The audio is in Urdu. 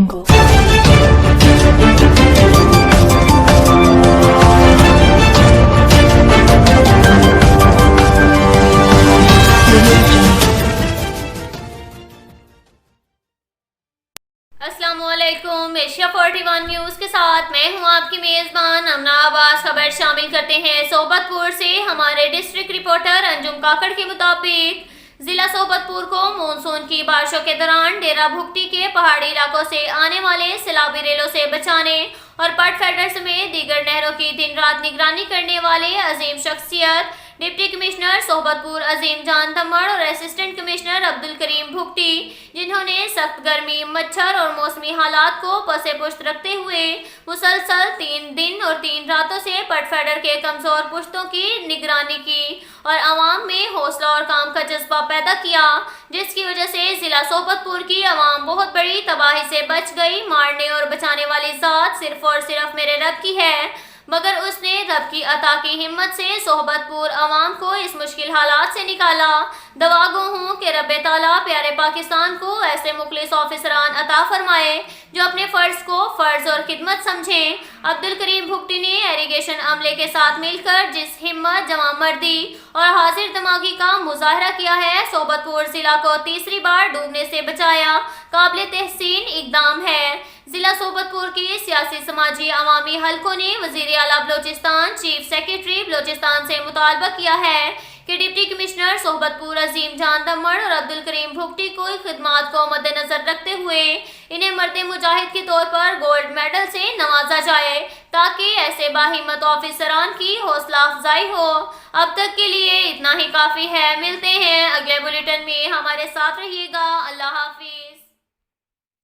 السلام علیکم، ایشیا 41 نیوز کے ساتھ میں ہوں آپ کی میزبان امنا عباس۔ خبر شامل کرتے ہیں صحبت پور سے۔ ہمارے ڈسٹرکٹ رپورٹر انجم کاکڑ کے مطابق ضلع صحبت پور کو مونسون کی بارشوں کے دوران ڈیرہ بھگٹی کے پہاڑی علاقوں سے آنے والے سیلابی ریلوں سے بچانے اور پٹ فیڈر سمیت دیگر نہروں کی دن رات نگرانی کرنے والے عظیم شخصیت ڈپٹی کمشنر صحبت پور عظیم جان دمڑ اور اسسٹنٹ کمشنر عبدالکریم بھگٹی، جنہوں نے سخت گرمی، مچھر اور موسمی حالات کو پس پشت رکھتے ہوئے مسلسل 3 دن اور 3 راتوں سے پٹ فیڈر کے کمزور پشتوں کی نگرانی کی اور عوام میں حوصلہ اور کام کا جذبہ پیدا کیا، جس کی وجہ سے ضلع صحبت پور کی عوام بہت بڑی تباہی سے بچ گئی۔ مارنے اور بچانے والی ذات صرف اور صرف میرے رب کی ہے، مگر اس نے رب کی عطا کی ہمت سے صحبت پور عوام کو اس مشکل حالات سے نکالا۔ دعا گو ہوں کہ رب تعالیٰ پیارے پاکستان کو ایسے مخلص آفیسران عطا فرمائے جو اپنے فرض کو فرض اور خدمت سمجھیں۔ عبدالکریم بھگٹی نے ایریگیشن عملے کے ساتھ مل کر جس ہمت، جوان مردی اور حاضر دماغی کا مظاہرہ کیا ہے، صحبت پور ضلع کو تیسری بار ڈوبنے سے بچایا، قابل تحسین اقدام ہے۔ ضلع صحبت پور کی سیاسی، سماجی، عوامی حلقوں نے وزیر اعلیٰ بلوچستان، چیف سیکریٹری بلوچستان سے مطالبہ کیا ہے کہ ڈپٹی کمشنر صحبت پور عظیم جان دمڑ اور عبدالکریم بھگٹی کو خدمات کو مد نظر رکھتے ہوئے انہیں مرد مجاہد کے طور پر گولڈ میڈل سے نوازا جائے، تاکہ ایسے باہمت آفیسران کی حوصلہ افزائی ہو۔ اب تک کے لیے اتنا ہی کافی ہے، ملتے ہیں اگلے بلیٹن میں، ہمارے ساتھ رہیے گا۔ اللہ حافظ۔